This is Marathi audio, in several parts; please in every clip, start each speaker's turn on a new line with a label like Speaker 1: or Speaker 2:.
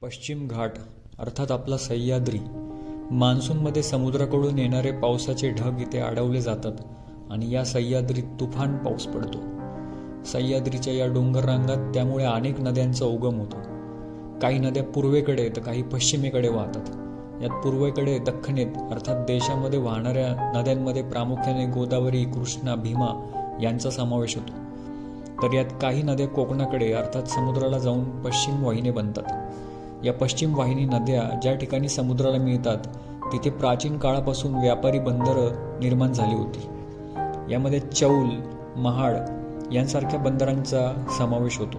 Speaker 1: पश्चिम घाट अर्थात आपला सह्याद्री. मान्सूनमध्ये समुद्राकडून येणारे पावसाचे ढग इथे अडवले जातात आणि या सह्याद्रीत तुफान पाऊस पडतो. सह्याद्रीच्या या डोंगर रांगात त्यामुळे अनेक नद्यांचा उगम होतो. काही नद्या पूर्वेकडे तर काही पश्चिमेकडे वाहतात. यात पूर्वेकडे दख्खनेत अर्थात देशामध्ये वाहणाऱ्या नद्यांमध्ये प्रामुख्याने गोदावरी, कृष्णा, भीमा यांचा समावेश होतो. तर यात काही नद्या कोकणाकडे अर्थात समुद्राला जाऊन पश्चिम वाहिनी बनतात. या पश्चिम वाहिनी नद्या ज्या ठिकाणी समुद्राला मिळतात तिथे प्राचीन काळापासून व्यापारी बंदरं निर्माण झाली होती. यामध्ये चौल, महाड यांसारख्या बंदरांचा समावेश होतो.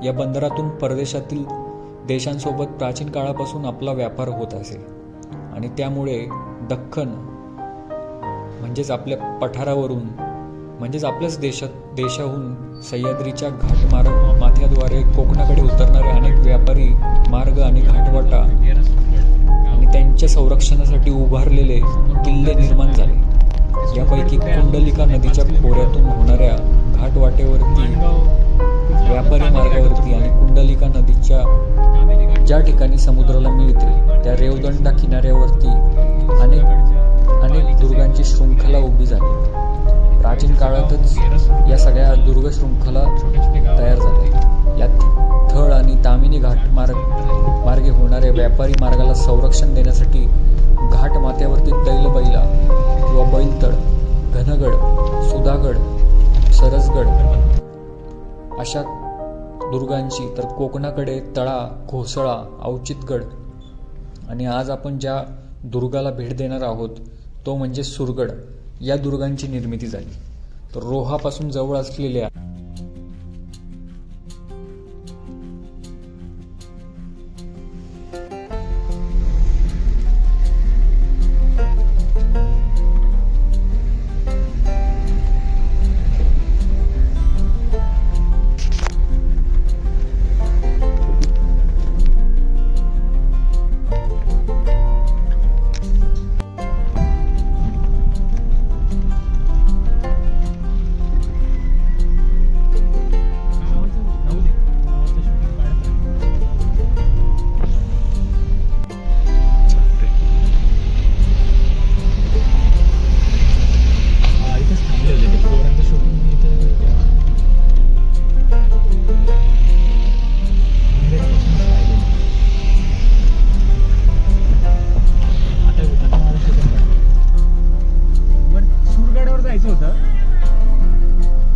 Speaker 1: या बंदरातून परदेशातील देशांसोबत प्राचीन काळापासून आपला व्यापार होत असे आणि त्यामुळे दख्खन म्हणजेच आपल्या पठारावरून म्हणजेच आपल्याच देशाहून सह्याद्रीच्या माथ्याद्वारे कोकणाकडे उतरणारे अनेक व्यापारी मार्ग आणि घाटवाटा आणि त्यांच्या संरक्षणासाठी उभारलेले किल्ले निर्माण झाले. यापैकी कुंडलिका नदीच्या खोऱ्यातून होणाऱ्या घाटवाटेवरती, व्यापारी मार्गावरती आणि कुंडलिका नदीच्या ज्या ठिकाणी समुद्राला मिळते त्या रेवदंडा किनाऱ्यावरती अनेक दुर्गांची शृंखला उभी झाली. प्राचीन काळातच या सगळ्या दुर्ग शृंखला तयार झाल्या. यात थळ आणि तामिनी घाट मार्गे होणाऱ्या व्यापारी मार्गाला संरक्षण देण्यासाठी घाट माथ्यावरती तैलबैला किंवा बैलतळ, घनगड, सुधागड, सरसगड अशा दुर्गांची, तर कोकणाकडे तळा, घोसळा, अवचितगड आणि आज आपण ज्या दुर्गाला भेट देणार आहोत तो म्हणजे सुरगड, या दुर्गांची निर्मिती झाली. तर रोहापासून जवळ असलेल्या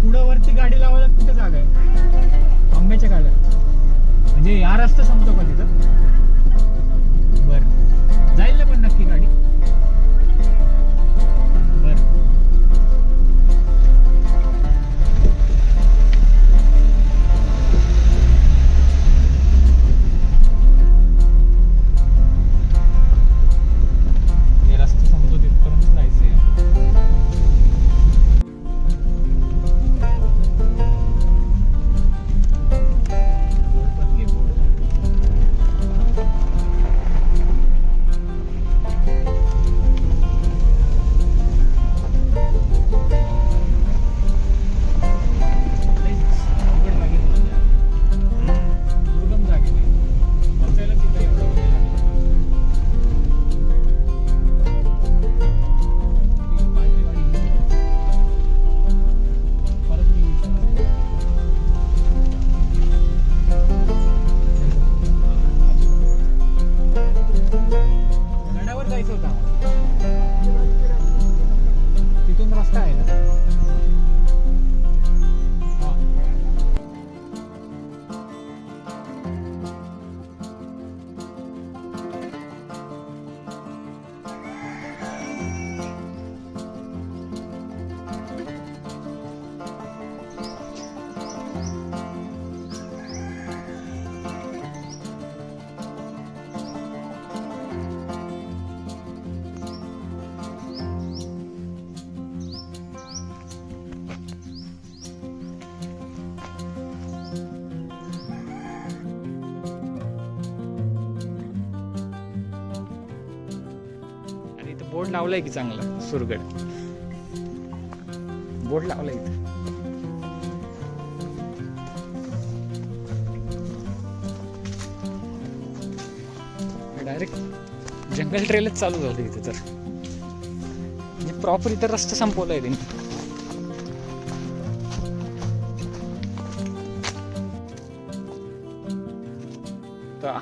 Speaker 2: पुढं गाडी लावायला कुठं जागा आहे? आंब्याच्या काढात म्हणजे या रस्ता संपतो का तिथं? बर, जाईल ना पण नक्की गाडी? बर, हे रस्ता संपतो तिथपर्यंत जायचंय. तिथून रस्ता आहे ना? बोर्ड लावलाय की चांगला, सुरगड बोर्ड लावलाय इथे.
Speaker 1: डायरेक्ट जंगल ट्रेलच चालू झालं इथे तर, म्हणजे प्रॉपर इथं रस्ता संपवलाय त्यांनी. तर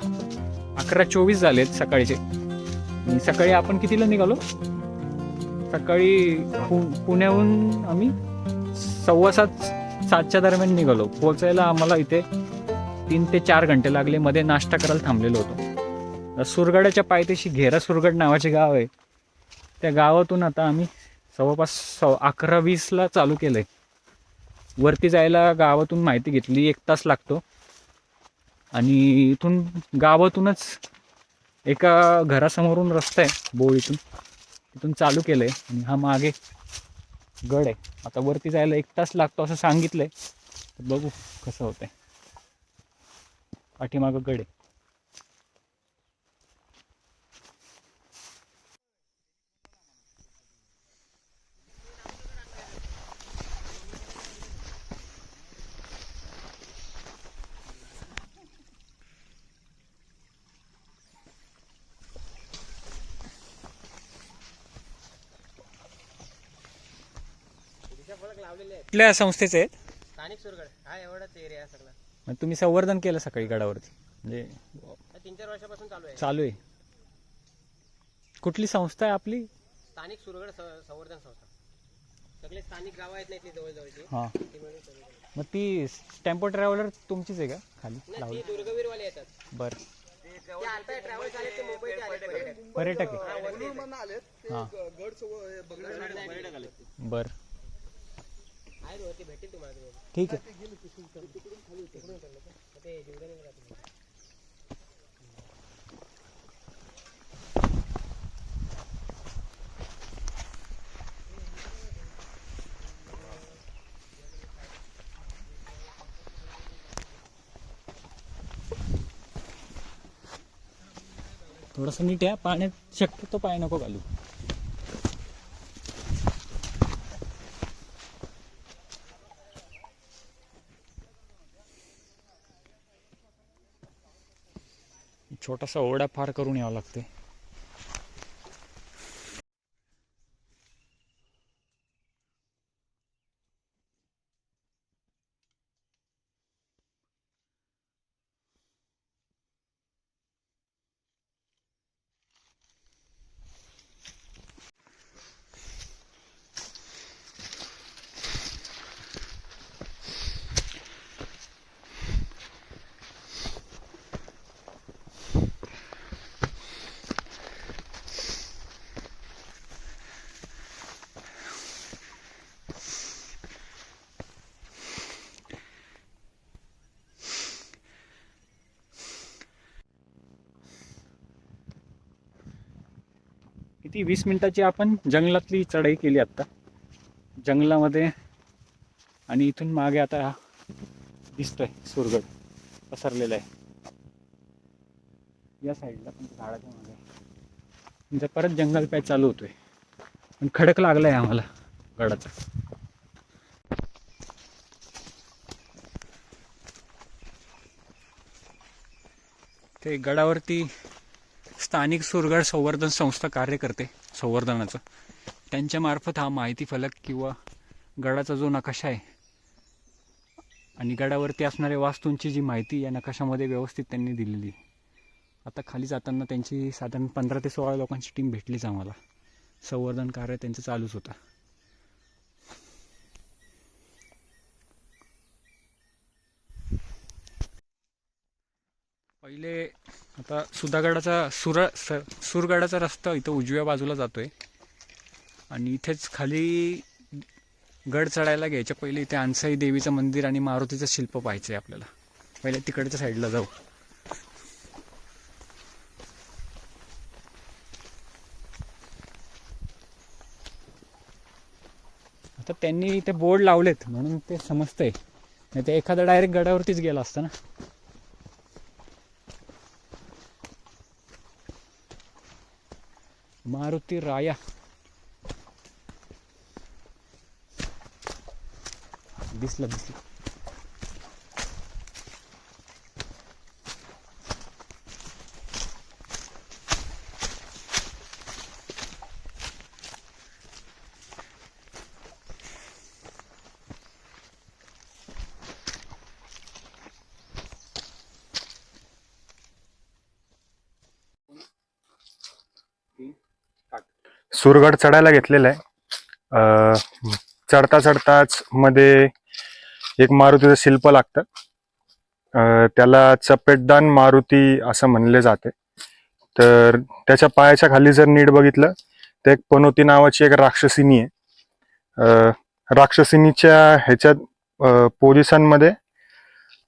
Speaker 1: 11:24 झालेत सकाळचे. आणि सकाळी आपण कितीला निघालो? सकाळी पुण्याहून आम्ही 6:15-7च्या दरम्यान निघालो. पोहोचायला आम्हाला इथे 3 ते 4 घंटे लागले. मध्ये नाश्ता करायला थांबलेलो होतो. सुरगडाच्या पायथ्याशी घेरा सुरगड नावाचे गाव आहे. त्या गावातून आता आम्ही जवळपास 11:20ला चालू केलंय. वरती जायला गावातून माहिती घेतली 1 तास लागतो. आणि इथून गावातूनच एका घरासमोरून रस्ता आहे बोळीतून, तिथून चालू केलंय. आणि हा मागे गड आहे. आता वरती जायला 1 तास लागतो असं सांगितलंय. बघू कसं होतंय. पाठीमागं गड आहे. कुठल्या संस्थेचे आहेत?
Speaker 3: स्थानिक सुरगड हा एवढाच एरिया सगळा.
Speaker 1: मग तुम्ही संवर्धन केलं सकाळी गडावरती, म्हणजे
Speaker 3: 3-4 वर्षापासून चालू आहे.
Speaker 1: चालू आहे. कुठली संस्था आहे आपली?
Speaker 3: स्थानिक सुरगड संवर्धन संस्था. सगळे स्थानिक गाव आहेत ना इथली जवळजवळची,
Speaker 1: हां.
Speaker 3: ती मिळून सुरू केली.
Speaker 1: मग ती टेम्पो ट्रॅव्हलर तुमचीच आहे का खाली
Speaker 3: नाही,
Speaker 1: लावली?
Speaker 3: ती दुर्गवीरवाले येतात.
Speaker 1: बरं.
Speaker 3: ते आता ट्रॅव्हल झाले ते मुंबईचे आले पर्यटक.
Speaker 1: पर्यटक आहे. हां बरं
Speaker 3: आहेत वरती भेटेल तुम्हाला ते.
Speaker 1: ठीक आहे.
Speaker 3: ते जीवदानी राहते.
Speaker 1: थोडंसं नीट आहे. पाण्यात शक्यतो पाय नको घालू. छोटासा ओढा पार करून यावं लागते. किती 20 मिनिटाची आपण जंगलातली चढाई केली आत्ता जंगलामध्ये. आणि इथून मागे आता दिसतोय सुरगड पसरलेला आहे या साईडला, पण झाडाच्या मागे. म्हणजे परत जंगल पॅच चालू होतोय. पण खडक लागलाय आम्हाला गडाचा. ते गडावरती स्थानिक सुरगड संवर्धन संस्था कार्य करते संवर्धनाचं. त्यांच्या मार्फत हा माहिती फलक किंवा गडाचा जो नकाशा आहे आणि गडावरती असणाऱ्या वास्तूंची जी माहिती या नकाशामध्ये व्यवस्थित त्यांनी दिलेली. आता खाली जाताना त्यांची साधारण 15 ते 16 लोकांची टीम भेटलीच आम्हाला. संवर्धन कार्य त्यांचं चालूच होतं. पहिले आता सुधागडाचा सुरगडाचा रस्ता इथं उजव्या बाजूला जातोय. आणि इथेच खाली गड चढायला घ्यायच्या पहिले इथे अंसाई देवीचं मंदिर आणि मारुतीचं शिल्प पाहायचं आहे आपल्याला. पहिले तिकडच्या साईडला जाऊ. आता त्यांनी इथे बोर्ड लावलेत म्हणून ते समजतंय, नाही ते एखादा डायरेक्ट गडावरतीच गेला असता ना. मारुती राया दिसलं.
Speaker 4: सुरगड चढायला घेतलेला आहे. चढता चढताच मध्ये एक मारुतीचं शिल्प लागतं. त्याला चपेटदान मारुती असं म्हणले जाते. तर त्याच्या पायाच्या खाली जर नीट बघितलं तर एक पनोती नावाची एक राक्षसिनी आहे. राक्षसिनीच्या ह्याच्यात पोझिशनमध्ये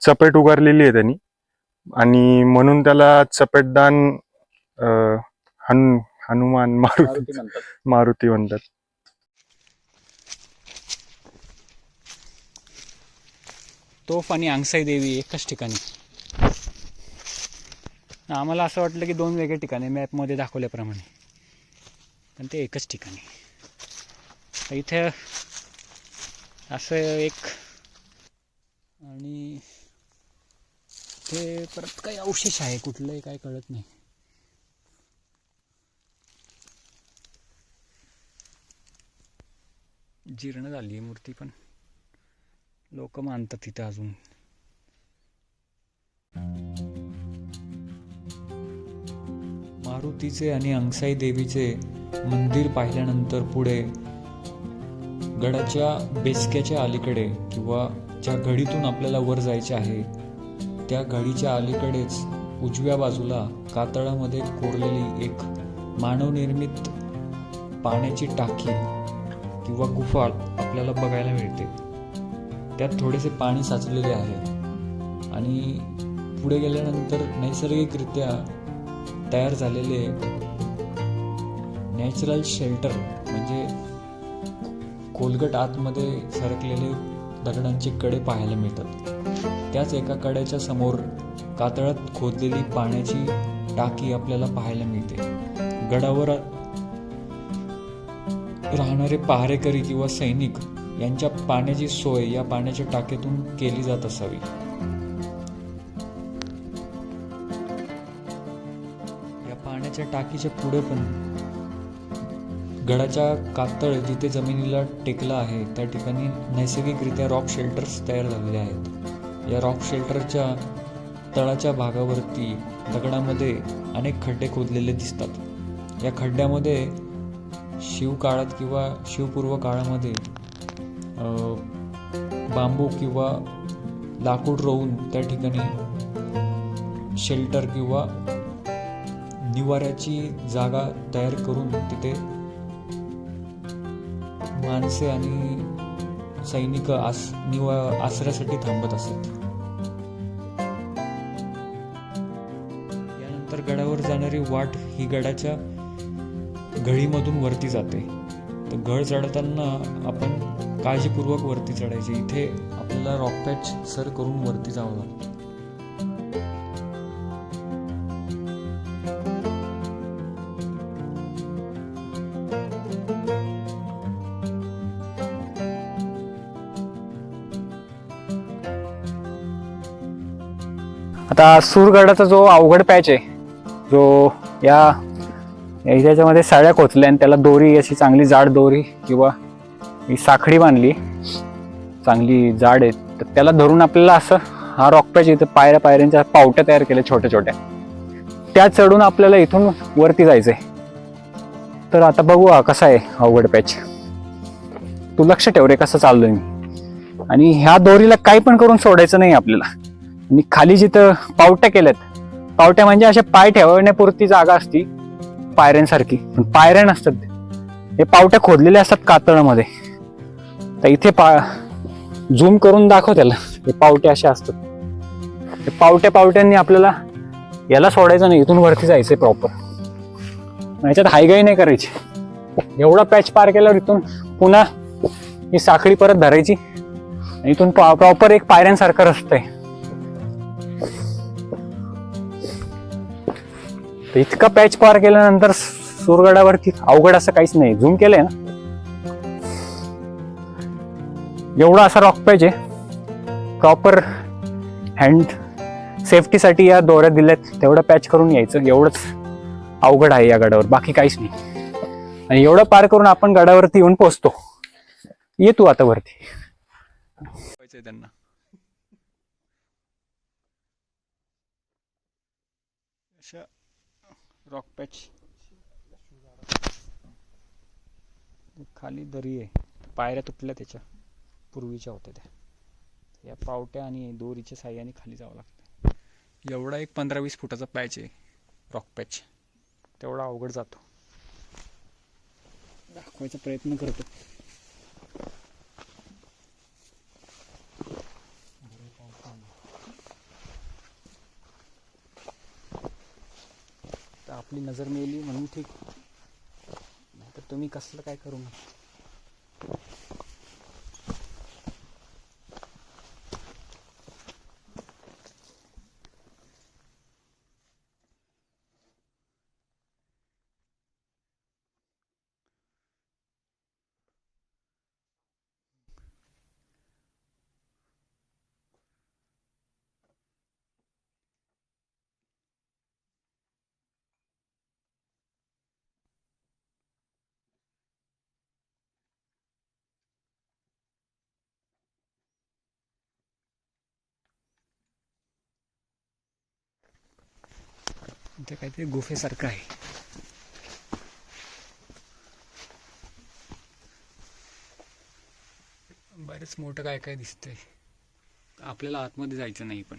Speaker 4: चपेट उगारलेली आहे त्यांनी, आणि म्हणून त्याला चपेटदान हनुमान मारुती म्हणतात.
Speaker 2: तोफ आणि अंगसाई देवी एकच ठिकाणी. आम्हाला असं वाटलं की दोन वेगळे ठिकाणी मॅपमध्ये दाखवल्याप्रमाणे, पण ते एकच ठिकाणी. तर इथे असं एक, आणि ते परत काही अवशेष आहे कुठलंही काय कळत नाही. जीर्ण झाली आहे मूर्ती, पण लोक मानतात तिथं अजून.
Speaker 1: मारुतीचे आणि अंगसाई देवीचे मंदिर पाहिल्यानंतर पुढे गडाच्या बेचक्याच्या अलीकडे किंवा ज्या घडीतून आपल्याला वर जायचे आहे त्या घडीच्या अलीकडेच उजव्या बाजूला कातळामध्ये कोरलेली एक मानवनिर्मित पाण्याची टाकी किंवा गुफा आपल्याला बघायला मिळते. त्यात थोडेसे पाणी साचलेले आहे, आणि पुढे गेल्यानंतर नैसर्गिकरित्या तयार झालेले नॅचरल शेल्टर म्हणजे खोलगट आतमध्ये सरकलेले दगडांचे कडे पाहायला मिळतात. त्याच एका कड्याच्या समोर कातळात खोदलेली पाण्याची टाकी आपल्याला पाहायला मिळते. गडावर राहणारे पहारेकरी किंवा सैनिक यांच्या पाण्याची सोय या पाण्याच्या टाकीतून केली जात असावी. या पाण्याच्या टाकीच्या पुढे पण गडाच्या कातळ जिथे जमिनीला टेकला आहे त्या ठिकाणी नैसर्गिकरित्या रॉक शेल्टर्स तयार झालेले आहेत. या रॉक शेल्टरच्या तळाच्या भागावरती दगडामध्ये अनेक खड्डे खोदलेले दिसतात. या खड्ड्यामध्ये शिवकाळात किंवा शिवपूर्व काळामध्ये बांबू किंवा लाकूड रोवून त्या ठिकाणी शेल्टर किंवा निवाऱ्याची जागा तयार करून तिथे माणसे आणि सैनिक आसऱ्यासाठी थांबत असत. यानंतर गडावर जाणारी वाट ही गडाच्या घळीमधून वरती जाते. तर घळ चढताना आपण काळजीपूर्वक वरती चढायचे. इथे आपल्याला रॉक पॅच सर करून वरती जावं लागतं.
Speaker 2: आता सूरगडाचा जो अवघड पॅच आहे, जो याच्यामध्ये साड्या खोचल्या आणि त्याला दोरी अशी चांगली जाड दोरी किंवा ही साखळी बांधली चांगली जाड आहे, तर त्याला धरून आपल्याला असं हा रॉक पॅच इथं पायऱ्यांच्या पावट्या तयार केल्या छोट्या छोट्या, त्या चढून आपल्याला इथून वरती जायचंय. तर आता बघू हा कसा आहे अवघड पॅच. तू लक्ष ठेव रे कसं चाललोय मी. आणि ह्या दोरीला काही पण करून सोडायचं नाही आपल्याला. आणि खाली जिथं पावट्या केल्यात, पावट्या म्हणजे अशा पाय ठेवण्यापुरती जागा असती पायऱ्यांसारखी, पण पायऱ्या नसतात. हे पावट्या खोदलेल्या असतात कातळामध्ये. तर इथे झूम करून दाखव त्याला. हे पावटे असे असतात. हे पावट्यांनी आपल्याला याला सोडायचं नाही, इथून वरती जायचंय प्रॉपर. याच्यात हायगाई नाही करायची. एवढा पॅच पार केल्यावर इथून पुन्हा ही साखळी परत धरायची, इथून प्रॉपर एक पायऱ्यांसारखं रस्ता आहे. इतका पॅच पार केल्यानंतर सूरगडावरती अवघड असं काहीच नाही. झूम केलंय ना, एवढा असा रॉक पॅच आहे. प्रॉपर हँड सेफ्टीसाठी या दोऱ्या दिल्यात, तेवढं पॅच करून यायचं. एवढंच अवघड आहे या गडावर, बाकी काहीच नाही. आणि एवढं पार करून आपण गडावरती येऊन पोहोचतो. ये तू आता वरती. त्यांना रॉक पॅच खाली दरी आहे, पायऱ्या तुटल्या त्याच्या, पूर्वीच्या होत्या त्या. या पावट्या आणि दोरीच्या साह्याने खाली जावं लागतं. एवढा एक 15-20 फुटाचा पॅच आहे, रॉक पॅच. तेवढा अवघड जातो. दाखवायचा प्रयत्न करतो. तर आपली नजर मेली म्हणून ठीक, नाही तर तुम्ही कसलं काय करू नका. इथे काहीतरी गुफेसारखं आहे. बरेच मोठं काय काय दिसतंय. आपल्याला आतमध्ये जायचं नाही पण.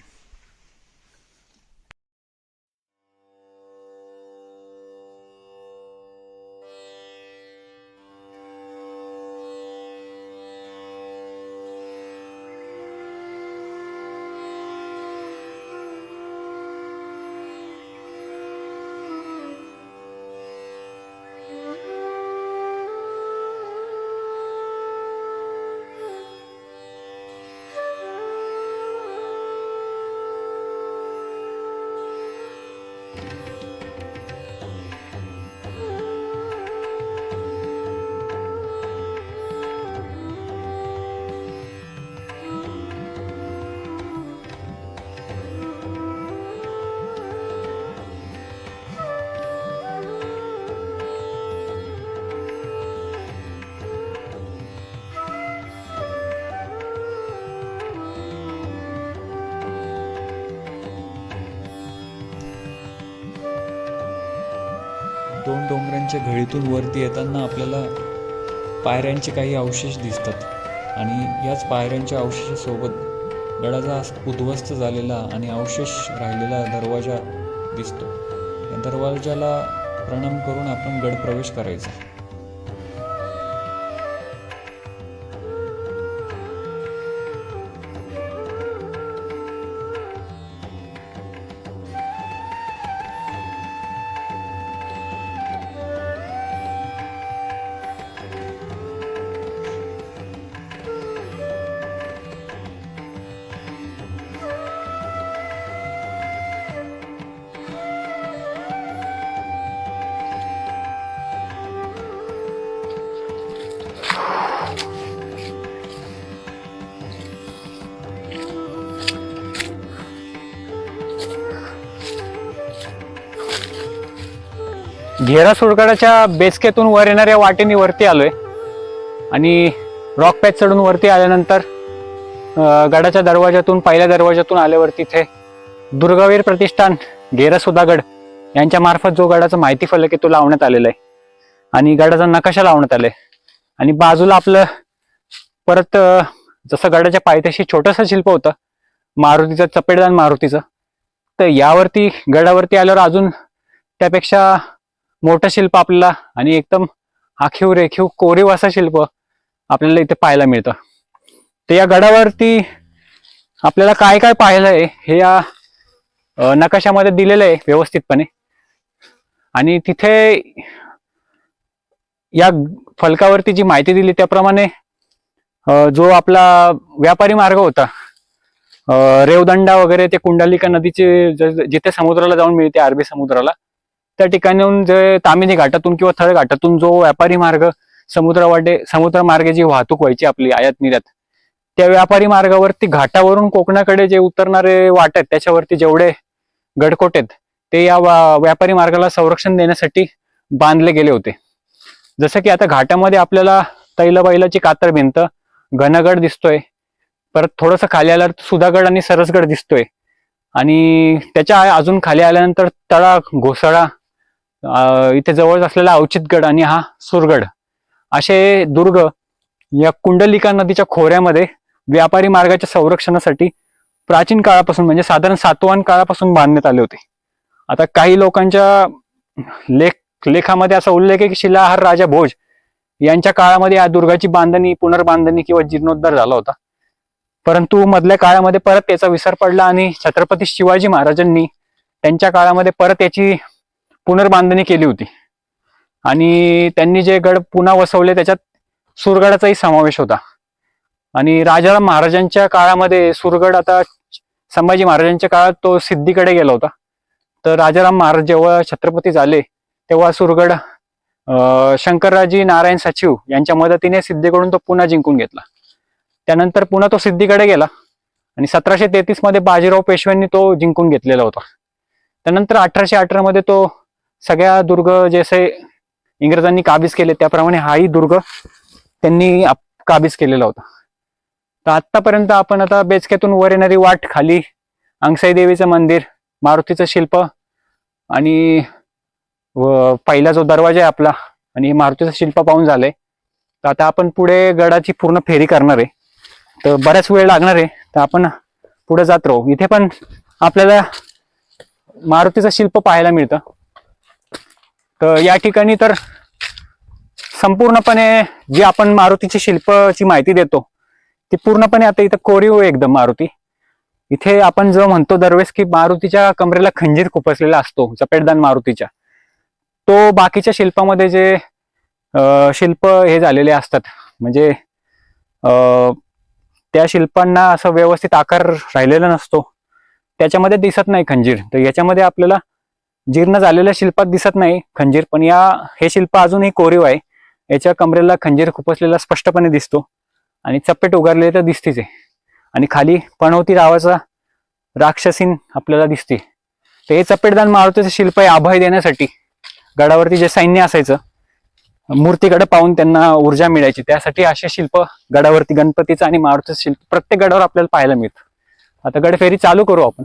Speaker 1: दोन डोंगरांच्या घळीतून वरती येताना आपल्याला पायऱ्यांचे काही अवशेष दिसतात आणि याच पायऱ्यांच्या अवशेषासोबत गडाचा उद्ध्वस्त झालेला आणि अवशेष राहिलेला दरवाजा दिसतो. या दरवाजाला प्रणाम करून आपण गड प्रवेश करायचा.
Speaker 2: घेरा सुरगडाच्या बेसकेतून वर येणाऱ्या वाटेने वरती आलोय आणि रॉक पॅच चढून वरती आल्यानंतर गडाच्या दरवाजातून, पहिल्या दरवाजातून आल्यावरती इथे दुर्गावीर प्रतिष्ठान घेरा सुधागड यांच्या मार्फत जो गडाचा माहिती फलक आहे तो लावण्यात आलेला आहे आणि गडाचा नकाशा लावण्यात आलाय. आणि बाजूला आपलं परत जसं गडाच्या पायथ्याशी छोटंसं शिल्प होतं मारुतीचं, चपेटदान मारुतीचं, तर यावरती गडावरती आल्यावर अजून त्यापेक्षा मोठं शिल्प आपल्याला आणि एकदम आखीव रेखीव कोरीव असं शिल्प आपल्याला इथे पाहायला मिळतं. तर या गडावरती आपल्याला काय काय पाहायला आहे हे या नकाशामध्ये दिलेलं आहे व्यवस्थितपणे. आणि तिथे या फलकावरती जी माहिती दिली त्याप्रमाणे जो आपला व्यापारी मार्ग होता, रेवदंडा वगैरे, ते कुंडलिका नदीचे जिथे समुद्राला जाऊन मिळते, अरबी समुद्राला, त्या ठिकाणाहून जे तामिनी घाटातून किंवा थळ घाटातून जो व्यापारी मार्ग समुद्रमार्गे जी वाहतूक व्हायची आपली आयात निर्यात, त्या व्यापारी मार्गावरती घाटावरून कोकणाकडे जे उतरणारे वाट आहेत त्याच्यावरती जेवढे गडकोट आहेत ते या व्यापारी मार्गाला संरक्षण देण्यासाठी बांधले गेले होते. जसं की आता घाटामध्ये आपल्याला तैलबैलाची कातर भिंत, घनगड दिसतोय, परत थोडंसं खाली आल्यावर सुधागड आणि सरसगड दिसतोय आणि त्याच्या अजून खाली आल्यानंतर तळा, घोसळा, इथे जवळ असलेला अवचितगड आणि हा सुरगड असे दुर्ग या कुंडलिका नदीच्या खोऱ्यामध्ये व्यापारी मार्गाच्या संरक्षणासाठी प्राचीन काळापासून म्हणजे साधारण सातवाहन काळापासून बांधण्यात आले होते. आता काही लोकांच्या लेखामध्ये असा उल्लेख आहे की शिलाहार राजा भोज यांच्या काळामध्ये या दुर्गाची बांधणी पुनर्बांधणी किंवा जीर्णोद्धार झाला होता. परंतु मधल्या काळामध्ये परत त्याचा विसर पडला आणि छत्रपती शिवाजी महाराजांनी त्यांच्या काळामध्ये परत याची पुनर्बांधणी केली होती आणि त्यांनी जे गड पुन्हा वसवले त्याच्यात सुरगडाचाही समावेश होता. आणि राजाराम महाराजांच्या काळामध्ये सुरगड आता संभाजी महाराजांच्या काळात तो सिद्धीकडे गेला होता. तर राजाराम महाराज जेव्हा छत्रपती झाले तेव्हा सुरगड शंकरराजी नारायण सचिव यांच्या मदतीने सिद्धीकडून तो पुन्हा जिंकून घेतला. त्यानंतर पुन्हा तो सिद्धीकडे गेला आणि 1733 मध्ये बाजीराव पेशव्यांनी तो जिंकून घेतलेला होता. त्यानंतर 1818 मध्ये तो सगळ्या दुर्ग जसे इंग्रजांनी काबीज केले त्याप्रमाणे हाही दुर्ग त्यांनी काबीज केलेला होता. तर आतापर्यंत आपण आता बेचक्यातून वर येणारी वाट, खाली अंगसाई देवीचं मंदिर, मारुतीचं शिल्प आणि पहिला जो दरवाजा आहे आपला आणि मारुतीचं शिल्प पाहून झालंय. तर आता आपण पुढे गडाची पूर्ण फेरी करणार आहे. तर बराच वेळ लागणार आहे. तर आपण पुढे जात राहू. इथे पण आपल्याला मारुतीचं शिल्प पाहायला मिळतं. तर या ठिकाणी तर संपूर्णपणे जी आपण मारुतीची शिल्पची माहिती देतो ती पूर्णपणे आता इथं कोरीव आहे एकदम मारुती. इथे आपण जो म्हणतो दरवेळेस की मारुतीच्या कमरेला खंजीर खुपसलेला असतो चपेटदान मारुतीच्या, तो बाकीच्या शिल्पामध्ये जे शिल्प हे झालेले असतात म्हणजे त्या शिल्पांना असं व्यवस्थित आकार राहिलेला नसतो, त्याच्यामध्ये दिसत नाही खंजीर. तर याच्यामध्ये आपल्याला जीर्ण झालेल्या शिल्पात दिसत नाही खंजीर, पण हे शिल्प अजूनही कोरीव आहे. याच्या कमरेला खंजीर खुपसलेला स्पष्टपणे दिसतो आणि चपेट उगारलेली तर दिसतीच आहे. आणि खाली पणवती नावाचा राक्षसीन आपल्याला दिसते. तर हे चपेटदान मारुतीचं शिल्प आहे अभय देण्यासाठी. गडावरती जे सैन्य असायचं मूर्तीकडे पाहून त्यांना ऊर्जा मिळायची, त्यासाठी असे शिल्प गडावरती गणपतीचं आणि मारुतीचं शिल्प प्रत्येक गडावर आपल्याला पाहायला मिळतं. आता गडफेरी चालू करू आपण.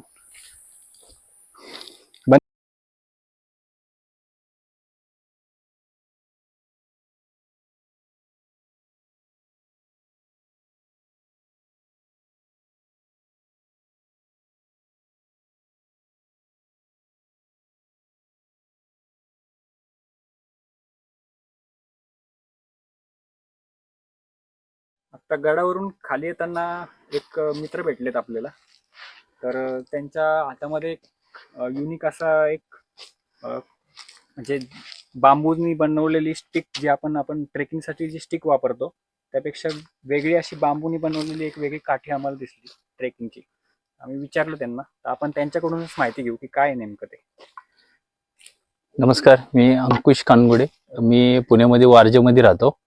Speaker 2: आता गडावरून खाली येताना एक मित्र भेटलेत आपल्याला. तर त्यांच्या हातामध्ये एक युनिक असा एक म्हणजे बांबूनी बनवलेली स्टिक, जी आपण ट्रेकिंगसाठी जी स्टिक वापरतो त्यापेक्षा वेगळी अशी बांबूनी बनवलेली एक वेगळी काठी आम्हाला दिसली ट्रेकिंगची. आम्ही विचारलं त्यांना, तर आपण त्यांच्याकडूनच माहिती घेऊ की काय नेमकं ते.
Speaker 5: नमस्कार, मी अंकुश कानगुडे. मी पुण्यामध्ये वारजेमध्ये राहतो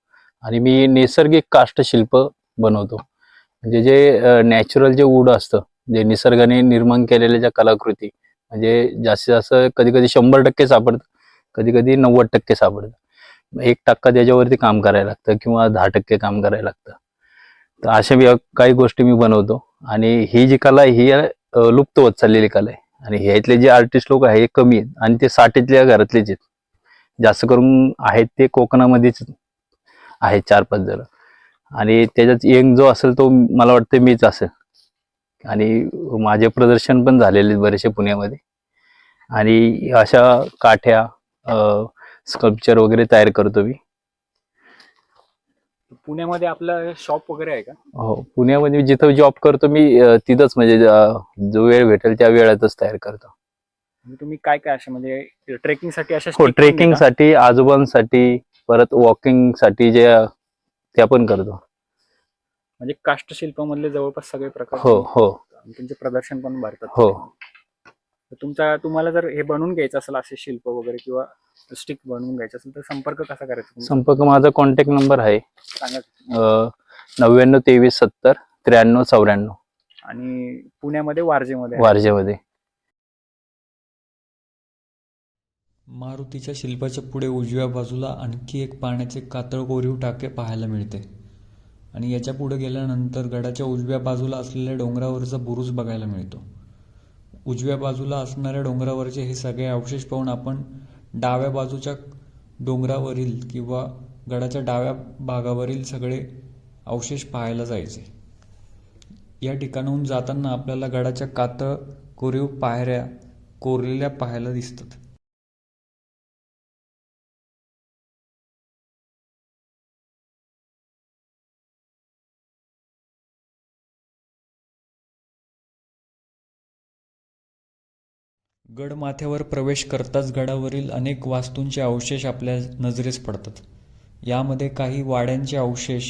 Speaker 5: आणि मी नैसर्गिक काष्टशिल्प बनवतो. म्हणजे जे नॅचरल जे वूड असतं, जे निसर्गाने निर्माण केलेल्या ज्या कलाकृती, म्हणजे जास्तीत जास्त कधी कधी 100% सापडतं, कधी कधी 90% सापडतं. 1% त्याच्यावरती काम करायला लागतं किंवा 10% काम करायला लागतं. तर अशा काही गोष्टी मी बनवतो आणि ही जी कला आहे ही लुप्त होत चाललेली कला आहे. आणि ह्यातले जे आर्टिस्ट लोक आहे हे कमी आहेत आणि ते साठीतल्या घरातलेच आहेत. जास्त करून आहेत ते कोकणामध्येच आहेत 4-5 जण. आणि त्याच्यात यंग जो असेल तो मला वाटतं मीच असेल. आणि माझे प्रदर्शन पण झालेले बरेचसे पुण्यामध्ये. आणि अशा काठ्या स्कल्पचर वगैरे तयार करतो मी.
Speaker 2: पुण्यामध्ये आपलं शॉप वगैरे आहे का?
Speaker 5: हो, पुण्यामध्ये जिथं जॉब करतो मी तिथंच म्हणजे जो वेळ भेटेल त्या वेळातच तयार करतो.
Speaker 2: तुम्ही काय काय असे म्हणजे ट्रेकिंगसाठी अशा
Speaker 5: हो, ट्रेकिंगसाठी, आजोबांसाठी, परत वॉकिंगसाठी जे त्या पण करतो.
Speaker 2: म्हणजे काष्टशिल्पामधले जवळपास सगळे प्रकार.
Speaker 5: हो हो.
Speaker 2: तुमचे प्रदर्शन पण भरतात.
Speaker 5: हो.
Speaker 2: तुम्हाला जर हे बनवून घ्यायचं असेल असे शिल्प वगैरे किंवा स्टिक बनवून घ्यायचं असेल तर संपर्क कसा करायचा?
Speaker 5: संपर्क माझा कॉन्टॅक्ट नंबर आहे
Speaker 2: सांगा.
Speaker 5: 99 23 70 93 94.
Speaker 2: आणि पुण्यामध्ये वारजेमध्ये.
Speaker 5: वारजेमध्ये.
Speaker 1: मारुतीच्या शिल्पाच्या पुढे उजव्या बाजूला आणखी एक पाण्याचे कातळ कोरीव टाके पाहायला मिळते आणि याच्या पुढे गेल्यानंतर गडाच्या उजव्या बाजूला असलेल्या डोंगरावरचा बुरुज बघायला मिळतो. उजव्या बाजूला असणाऱ्या डोंगरावरचे हे सगळे अवशेष पाहून आपण डाव्या बाजूच्या डोंगरावरील किंवा गडाच्या डाव्या भागावरील सगळे अवशेष पाहायला जायचे. या ठिकाणाहून जाताना आपल्याला गडाच्या कातळ कोरीव पायऱ्या कोरलेल्या पाहायला दिसतात. गड माथ्यावर प्रवेश करताच गडावरील अनेक वास्तूंचे अवशेष आपल्या नजरेस पडतात. यामध्ये काही वाड्यांचे अवशेष,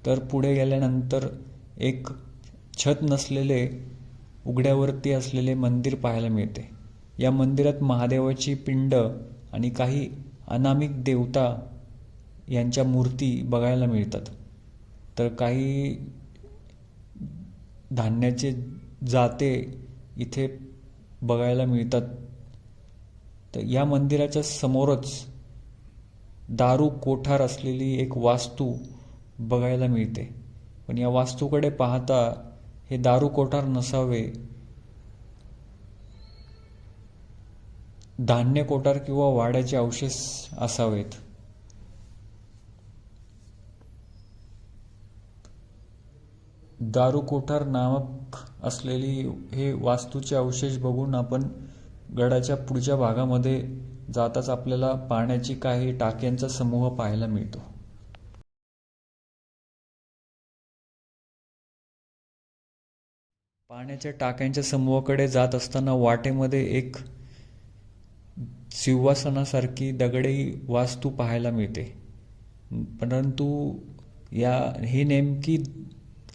Speaker 1: तर पुढे गेल्यानंतर एक छत नसलेले उघड्यावरती असलेले मंदिर पाहायला मिळते. या मंदिरात महादेवाची पिंड आणि काही अनामिक देवता यांच्या मूर्ती बघायला मिळतात. तर काही धान्याचे जाते इथे बघायला मिळतात. तर या मंदिराच्या समोरच दारू कोठार असलेली एक वास्तू बघायला मिळते. पण या वास्तूकडे पाहता हे दारू कोठार नसावे, धान्य कोठार किंवा वाड्याचे अवशेष असावेत. दारू कोठार नामक असलेली हे वास्तूचे अवशेष बघून आपण गडाच्या पुढच्या भागामध्ये जाताच आपल्याला पाण्याची काही टाक्यांचा समूह पाहायला मिळतो. पाण्याच्या टाक्यांच्या समूहाकडे जात असताना वाटेमध्ये एक सिंहासनासारखी दगडी वास्तू पाहायला मिळते. परंतु ही नेमकी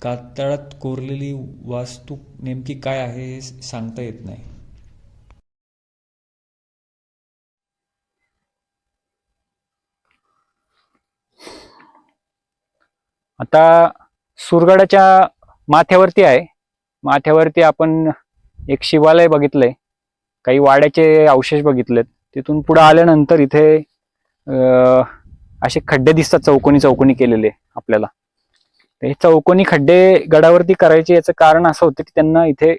Speaker 1: कातळात कोरलेली वास्तू नेमकी काय आहे हे सांगता येत नाही.
Speaker 2: आता सुरगडाच्या माथ्यावरती आहे. माथ्यावरती आपण एक शिवालय बघितलंय, काही वाड्याचे अवशेष बघितलेत. तिथून पुढे आल्यानंतर इथे असे खड्डे दिसतात, चौकोनी चौकोनी केलेले आपल्याला. हे चौकोनी खड्डे गडावरती करायचे याचं कारण असं होतं की त्यांना इथे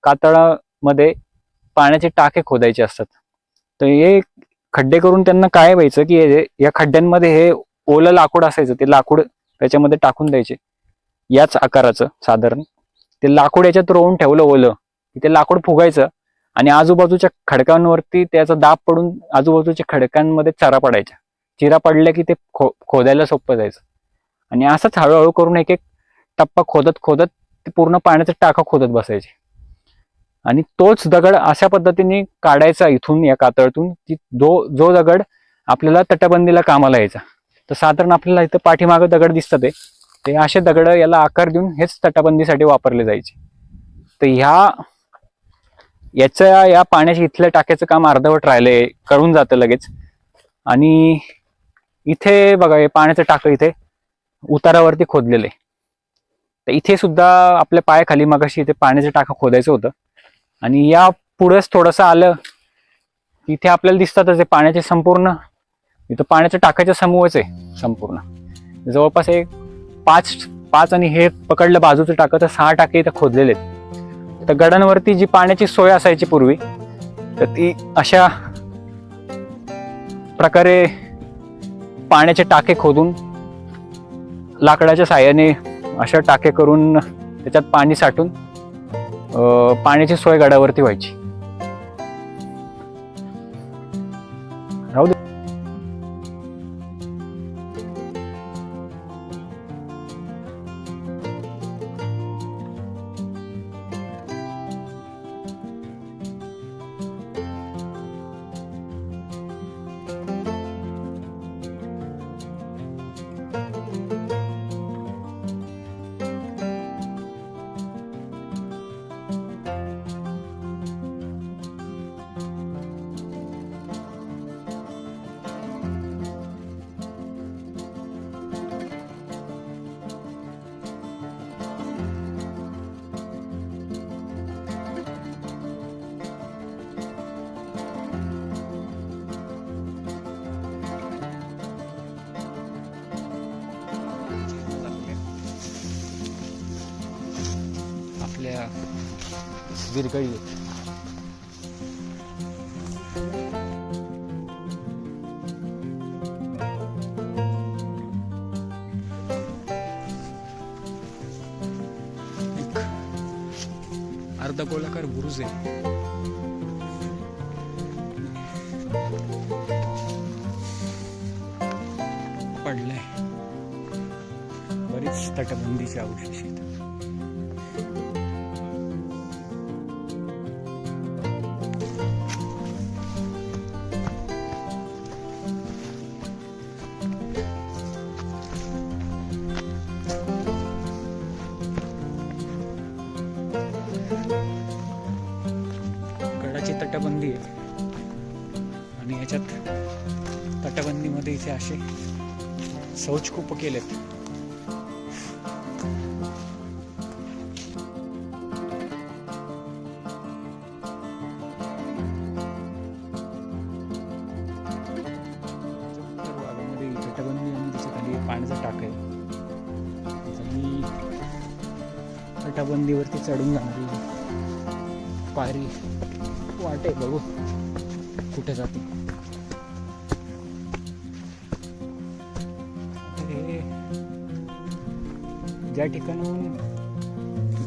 Speaker 2: कातळामध्ये पाण्याचे टाके खोदायचे असतात. तर हे खड्डे करून त्यांना काय व्हायचं की या खड्ड्यांमध्ये हे ओलं लाकूड असायचं, ते लाकूड त्याच्यामध्ये टाकून द्यायचे याच आकाराचं साधारण. ते लाकूड याच्यात रोवून ठेवलं ओलं की ते लाकूड फुगायचं आणि आजूबाजूच्या खडकांवरती त्याचा दाब पडून आजूबाजूच्या खडकांमध्ये चरा पडायच्या. चिरा पडल्या की ते खोदायला सोपं जायचं. आणि असंच हळूहळू करून एक एक टप्पा खोदत खोदत ते पूर्ण पाण्याचा टाका खोदत बसायचे. आणि तोच दगड अशा पद्धतीने काढायचा इथून या कातळातून की जो दगड आपल्याला तटबंदीला कामाला यायचा. तर साधारण आपल्याला इथं पाठीमागं दगड दिसतात ते असे दगड याला आकार देऊन हेच तटबंदीसाठी वापरले जायचे. तर या पाण्याच्या इथल्या टाक्याचं काम अर्धवट राहिलंय, करून जातं लगेच. आणि इथे बघा हे पाण्याचं टाकं इथे उतारावरती खोदलेलं आहे. तर इथे सुद्धा आपल्या पायाखाली मगाशी इथे पाण्याचं टाकं खोदायचं होतं. आणि या पुढेच थोडंसं आलं इथे आपल्याला दिसतातच पाण्याचे संपूर्ण इथं पाण्याच्या टाकाच्या समूहच आहे संपूर्ण. जवळपास एक पाच आणि हे पकडलं बाजूचं टाकं तर 6 टाके इथं खोदलेले आहेत. तर गडांवरती जी पाण्याची सोय असायची पूर्वी, तर ती अशा प्रकारे पाण्याचे टाके खोदून लाकडाच्या साहाय्याने अशा टाके करून त्याच्यात पाणी साठून पाण्याची सोय गडावरती व्हायची. राहू दे.
Speaker 1: आपल्या विरगळी
Speaker 2: अर्धगोलाकार बुरुज आहे. पडलाय. बरीच तटबंदीचे अवशेष आहेत. गडाची तटबंदी आहे आणि याच्यात तटबंदीमध्ये इथे असे शौचकूप केलेत. उत्तर भागामध्ये तटबंदी आणि त्याच्या खाली पाण्याचा टाक आहे. आणि तटबंदीवरती चढून जाणारी पायरी वाटे बघू कुठे जाते. हे ज्या ठिकाणाहून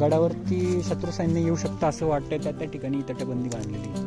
Speaker 2: गडावरती शत्रू सैन्य येऊ शकतं असं वाटतंय त्या ठिकाणी तटबंदी बांधलेली.